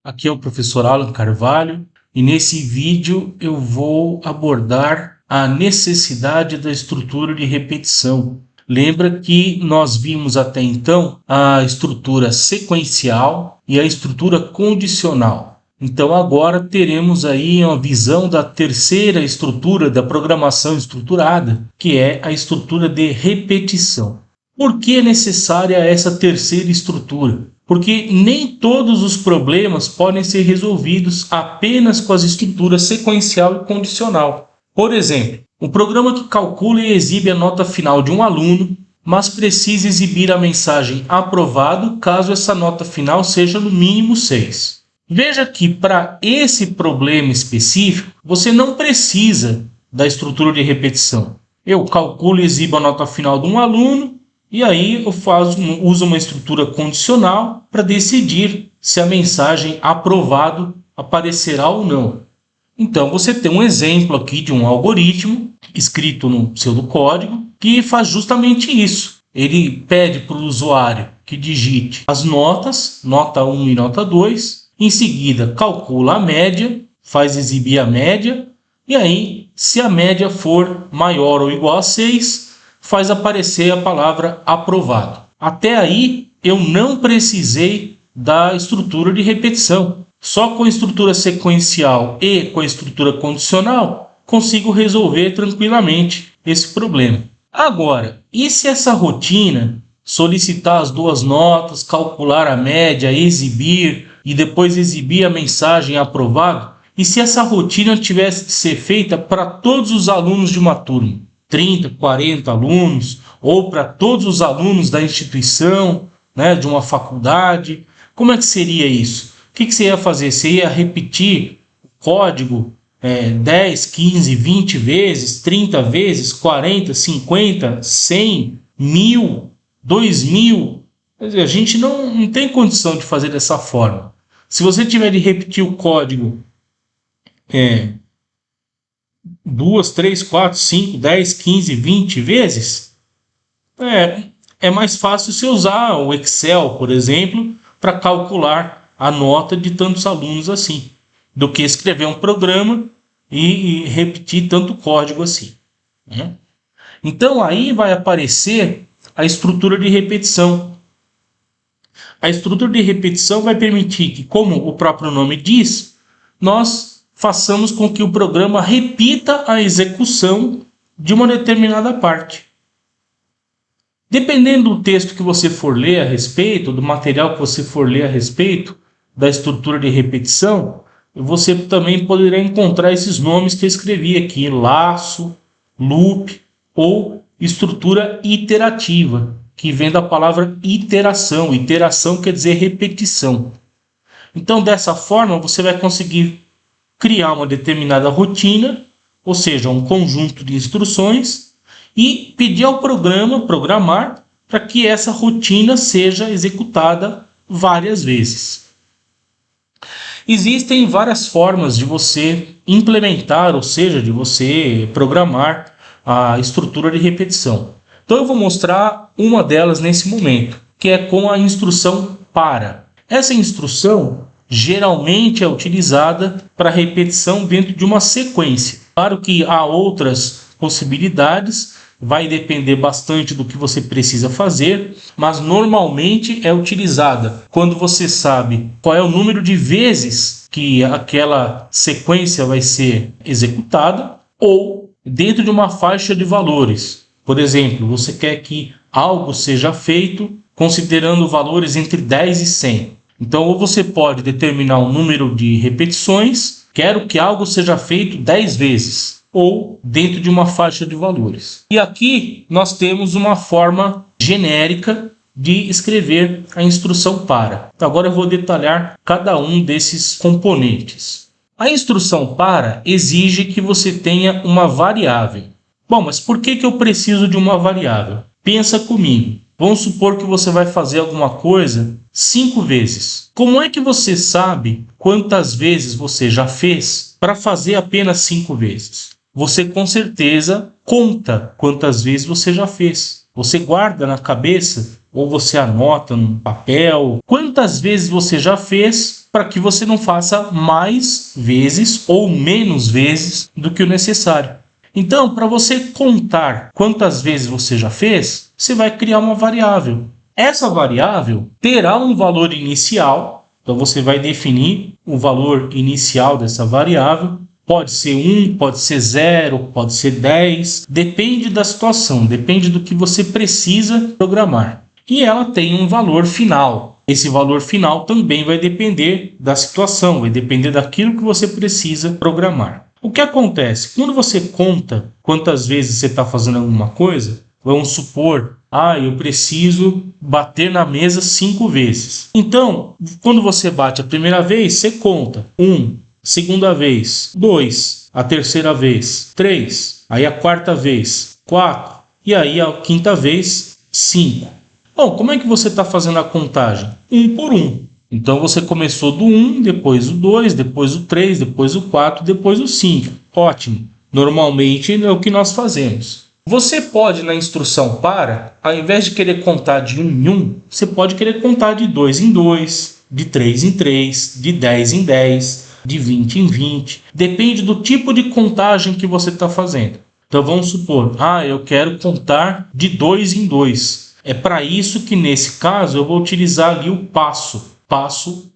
Aqui é o professor Alan Carvalho e nesse vídeo eu vou abordar a necessidade da estrutura de repetição. Lembra que nós vimos até então a estrutura sequencial e a estrutura condicional. Então agora teremos aí uma visão da terceira estrutura da programação estruturada, que é a estrutura de repetição. Por que é necessária essa terceira estrutura? Porque nem todos os problemas podem ser resolvidos apenas com as estruturas sequencial e condicional. Por exemplo, um programa que calcula e exibe a nota final de um aluno, mas precisa exibir a mensagem aprovado caso essa nota final seja no mínimo 6. Veja que para esse problema específico, você não precisa da estrutura de repetição. Eu calculo e exibo a nota final de um aluno, e aí eu uso uma estrutura condicional para decidir se a mensagem aprovado aparecerá ou não. Então você tem um exemplo aqui de um algoritmo escrito no pseudocódigo que faz justamente isso. Ele pede para o usuário que digite as notas, nota 1 e nota 2, em seguida calcula a média, faz exibir a média, e aí se a média for maior ou igual a 6, faz aparecer a palavra aprovado. Até aí eu não precisei da estrutura de repetição. Só com a estrutura sequencial e com a estrutura condicional consigo resolver tranquilamente esse problema. Agora, e se essa rotina, solicitar as duas notas, calcular a média, exibir e depois exibir a mensagem aprovado, e se essa rotina tivesse que ser feita para todos os alunos de uma turma? 30, 40 alunos, ou para todos os alunos da instituição, de uma faculdade. Como é que seria isso? O que você ia fazer? Você ia repetir o código 10, 15, 20 vezes, 30 vezes, 40, 50, 100, 1000, 2000? A gente não tem condição de fazer dessa forma. Se você tiver de repetir o código 2, 3, 4, 5, 10, 15, 20 vezes, é mais fácil você usar o Excel, por exemplo, para calcular a nota de tantos alunos assim, do que escrever um programa e repetir tanto código assim. Então aí vai aparecer a estrutura de repetição. A estrutura de repetição vai permitir que, como o próprio nome diz, nós façamos com que o programa repita a execução de uma determinada parte. Dependendo do texto que você for ler a respeito, do material que você for ler a respeito da estrutura de repetição, você também poderá encontrar esses nomes que eu escrevi aqui: laço, loop ou estrutura iterativa, que vem da palavra iteração. Iteração quer dizer repetição. Então, dessa forma, você vai conseguir criar uma determinada rotina, ou seja, um conjunto de instruções, e pedir ao programa programar para que essa rotina seja executada várias vezes. Existem várias formas de você implementar, ou seja, de você programar a estrutura de repetição. Então eu vou mostrar uma delas nesse momento, que é com a instrução para. Essa instrução geralmente é utilizada para repetição dentro de uma sequência. Claro que há outras possibilidades, vai depender bastante do que você precisa fazer, mas normalmente é utilizada quando você sabe qual é o número de vezes que aquela sequência vai ser executada, ou dentro de uma faixa de valores. Por exemplo, você quer que algo seja feito considerando valores entre 10 e 100. Então, ou você pode determinar um número de repetições, quero que algo seja feito 10 vezes, ou dentro de uma faixa de valores. E aqui nós temos uma forma genérica de escrever a instrução para. Então, agora eu vou detalhar cada um desses componentes. A instrução para exige que você tenha uma variável. Bom, mas por que eu preciso de uma variável? Pensa comigo. Vamos supor que você vai fazer alguma coisa 5 vezes. Como é que você sabe quantas vezes você já fez para fazer apenas 5 vezes? Você com certeza conta quantas vezes você já fez. Você guarda na cabeça ou você anota num papel quantas vezes você já fez para que você não faça mais vezes ou menos vezes do que o necessário. Então, para você contar quantas vezes você já fez, você vai criar uma variável. Essa variável terá um valor inicial, então você vai definir o valor inicial dessa variável. Pode ser 1, pode ser 0, pode ser 10, depende da situação, depende do que você precisa programar. E ela tem um valor final. Esse valor final também vai depender da situação, vai depender daquilo que você precisa programar. O que acontece? Quando você conta quantas vezes você está fazendo alguma coisa, vamos supor, eu preciso bater na mesa 5 vezes. Então, quando você bate a primeira vez, você conta 1, segunda vez 2, a terceira vez 3, aí a quarta vez 4 e aí a quinta vez 5. Bom, como é que você está fazendo a contagem? 1 por 1. Então você começou do 1, depois o 2, depois o 3, depois o 4, depois o 5. Ótimo. Normalmente é o que nós fazemos. Você pode, na instrução para, ao invés de querer contar de 1 em 1, você pode querer contar de 2 em 2, de 3 em 3, de 10 em 10, de 20 em 20. Depende do tipo de contagem que você está fazendo. Então vamos supor, eu quero contar de 2 em 2. É para isso que nesse caso eu vou utilizar ali o passo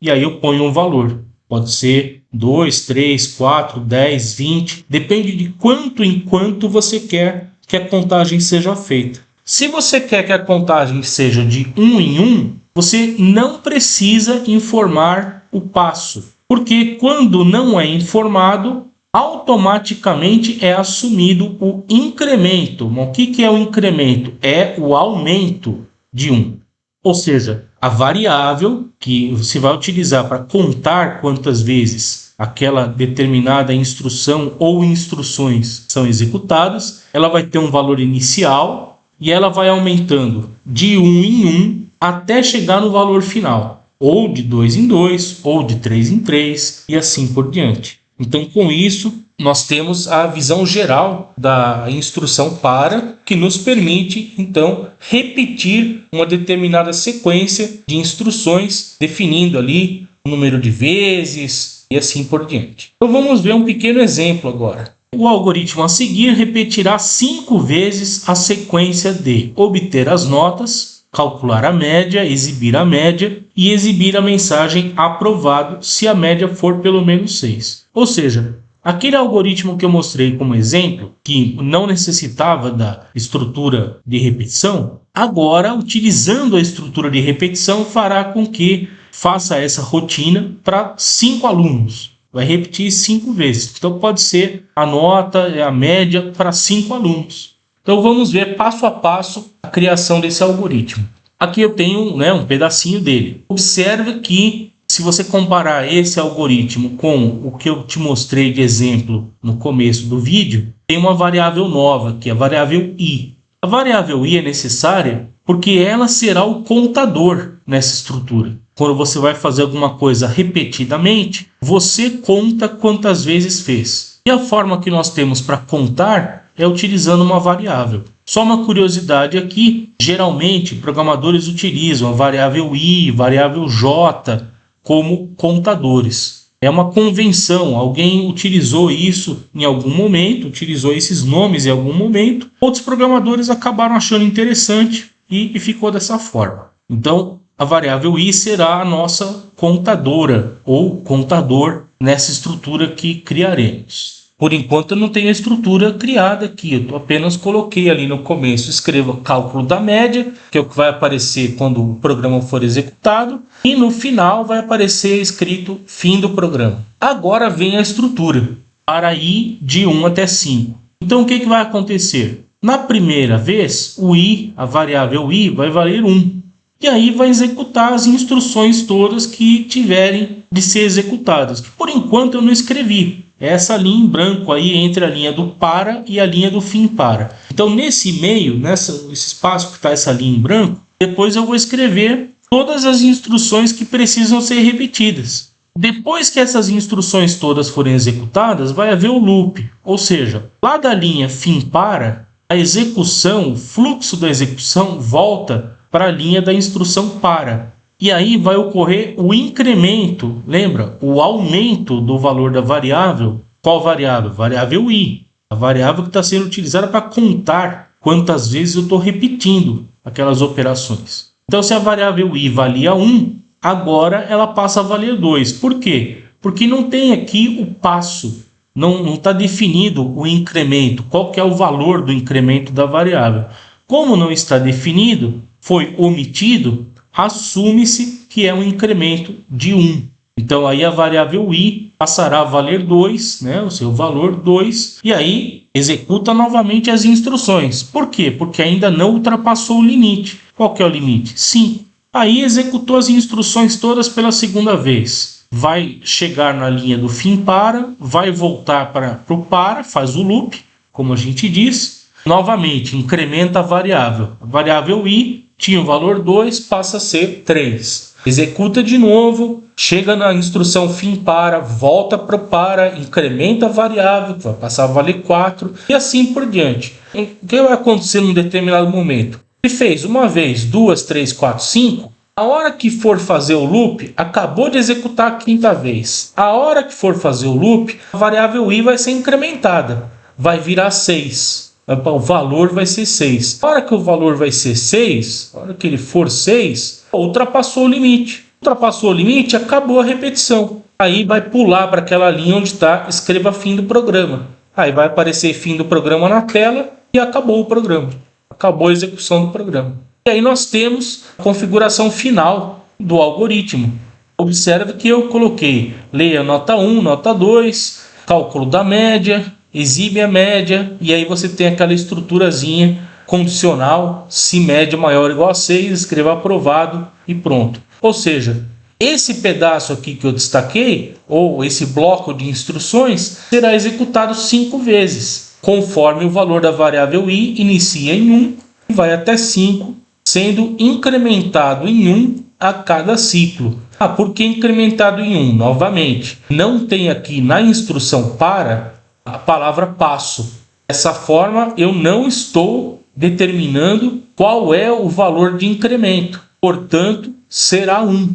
e aí eu ponho um valor. Pode ser 2, 3, 4, 10, 20. Depende de quanto em quanto você quer que a contagem seja feita. Se você quer que a contagem seja de 1 em 1, você não precisa informar o passo. Porque quando não é informado, automaticamente é assumido o incremento. O que é o incremento? É o aumento de 1. Ou seja, a variável que você vai utilizar para contar quantas vezes aquela determinada instrução ou instruções são executadas, ela vai ter um valor inicial e ela vai aumentando de 1 em 1 até chegar no valor final, ou de 2 em 2, ou de 3 em 3 e assim por diante. Então, com isso, nós temos a visão geral da instrução para, que nos permite, então, repetir uma determinada sequência de instruções, definindo ali o número de vezes e assim por diante. Então, vamos ver um pequeno exemplo agora. O algoritmo a seguir repetirá 5 vezes a sequência de obter as notas, calcular a média, exibir a média e exibir a mensagem aprovado se a média for pelo menos 6. Ou seja, aquele algoritmo que eu mostrei como exemplo, que não necessitava da estrutura de repetição, agora, utilizando a estrutura de repetição, fará com que faça essa rotina para 5 alunos. Vai repetir 5 vezes. Então, pode ser a nota, a média para 5 alunos. Então, vamos ver passo a passo a criação desse algoritmo. Aqui eu tenho um pedacinho dele. Observe que, se você comparar esse algoritmo com o que eu te mostrei de exemplo no começo do vídeo, tem uma variável nova, que é a variável i. A variável i é necessária porque ela será o contador nessa estrutura. Quando você vai fazer alguma coisa repetidamente, você conta quantas vezes fez. E a forma que nós temos para contar é utilizando uma variável. Só uma curiosidade aqui, geralmente programadores utilizam a variável i, variável j como contadores. É uma convenção, alguém utilizou isso em algum momento, utilizou esses nomes em algum momento, outros programadores acabaram achando interessante e ficou dessa forma. Então, a variável i será a nossa contadora ou contador nessa estrutura que criaremos. Por enquanto eu não tenho a estrutura criada aqui, eu apenas coloquei ali no começo, escreva cálculo da média, que é o que vai aparecer quando o programa for executado, e no final vai aparecer escrito fim do programa. Agora vem a estrutura, para i de 1 até 5. Então o que vai acontecer? Na primeira vez, o i, a variável i, vai valer 1. E aí vai executar as instruções todas que tiverem de ser executadas, que por enquanto eu não escrevi. Essa linha em branco aí entre a linha do para e a linha do fim para. Então nesse meio, nesse espaço que está essa linha em branco, depois eu vou escrever todas as instruções que precisam ser repetidas. Depois que essas instruções todas forem executadas, vai haver o loop, ou seja, lá da linha fim para, a execução, o fluxo da execução volta para a linha da instrução para. E aí vai ocorrer o incremento, lembra? O aumento do valor da variável. Qual variável? Variável i. A variável que está sendo utilizada para contar quantas vezes eu estou repetindo aquelas operações. Então, se a variável i valia 1, agora ela passa a valer 2. Por quê? Porque não tem aqui o passo. Não está definido o incremento. Qual que é o valor do incremento da variável? Como não está definido, foi omitido, assume-se que é um incremento de 1. Então, aí a variável i passará a valer 2, né, o seu valor 2, e aí executa novamente as instruções. Por quê? Porque ainda não ultrapassou o limite. Qual que é o limite? 5. Aí executou as instruções todas pela segunda vez. Vai chegar na linha do fim para, vai voltar para o para, faz o loop, como a gente diz. Novamente, incrementa a variável. A variável i tinha o valor 2, passa a ser 3. Executa de novo, chega na instrução fim para, volta para o para, incrementa a variável, vai passar a valer 4 e assim por diante. O que vai acontecer num determinado momento? Ele fez uma vez, 2, 3, 4, 5. A hora que for fazer o loop, acabou de executar a quinta vez. A hora que for fazer o loop, a variável i vai ser incrementada, vai virar 6. O valor vai ser 6. A hora que o valor vai ser 6, a hora que ele for 6, ultrapassou o limite. Ultrapassou o limite, acabou a repetição. Aí vai pular para aquela linha onde está escreva fim do programa. Aí vai aparecer fim do programa na tela e acabou o programa. Acabou a execução do programa. E aí nós temos a configuração final do algoritmo. Observe que eu coloquei leia nota 1, nota 2, cálculo da média, exibe a média, e aí você tem aquela estruturazinha condicional, se média maior ou igual a 6, escreva aprovado e pronto. Ou seja, esse pedaço aqui que eu destaquei, ou esse bloco de instruções, será executado 5 vezes, conforme o valor da variável i inicia em 1 e vai até 5, sendo incrementado em 1 a cada ciclo. Por que incrementado em 1? Novamente, não tem aqui na instrução para a palavra passo. Dessa forma, eu não estou determinando qual é o valor de incremento. Portanto, será 1.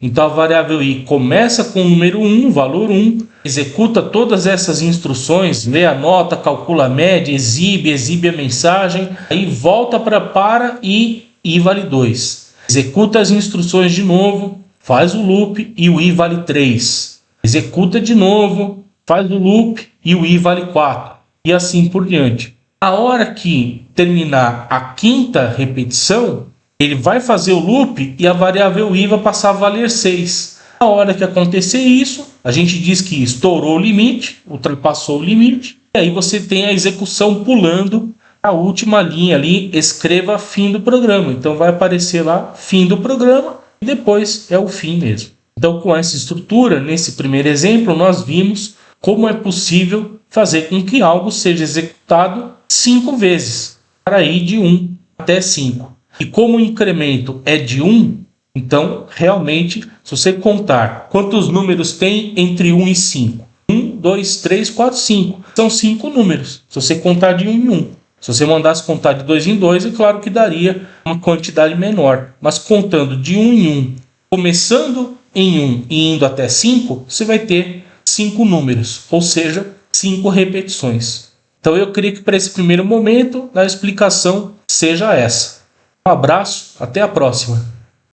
Então, a variável i começa com o número 1, valor 1, executa todas essas instruções, lê a nota, calcula a média, exibe a mensagem, aí volta para e i vale 2. Executa as instruções de novo, faz o loop e o i vale 3. Executa de novo, faz o loop e o i vale 4. E assim por diante. A hora que terminar a quinta repetição, ele vai fazer o loop e a variável i vai passar a valer 6. A hora que acontecer isso, a gente diz que estourou o limite, ultrapassou o limite, e aí você tem a execução pulando a última linha ali, escreva fim do programa. Então vai aparecer lá fim do programa e depois é o fim mesmo. Então, com essa estrutura, nesse primeiro exemplo, nós vimos como é possível fazer com que algo seja executado 5 vezes, para ir de 1 até 5. E como o incremento é de 1, então, realmente, se você contar quantos números tem entre 1 e 5, 1, 2, 3, 4, 5, são 5 números, se você contar de 1 em 1. Se você mandasse contar de 2 em 2, é claro que daria uma quantidade menor. Mas contando de 1 em 1, começando em 1 e indo até 5, você vai ter 5 números, ou seja, 5 repetições. Então eu creio que para esse primeiro momento a explicação seja essa. Um abraço, até a próxima.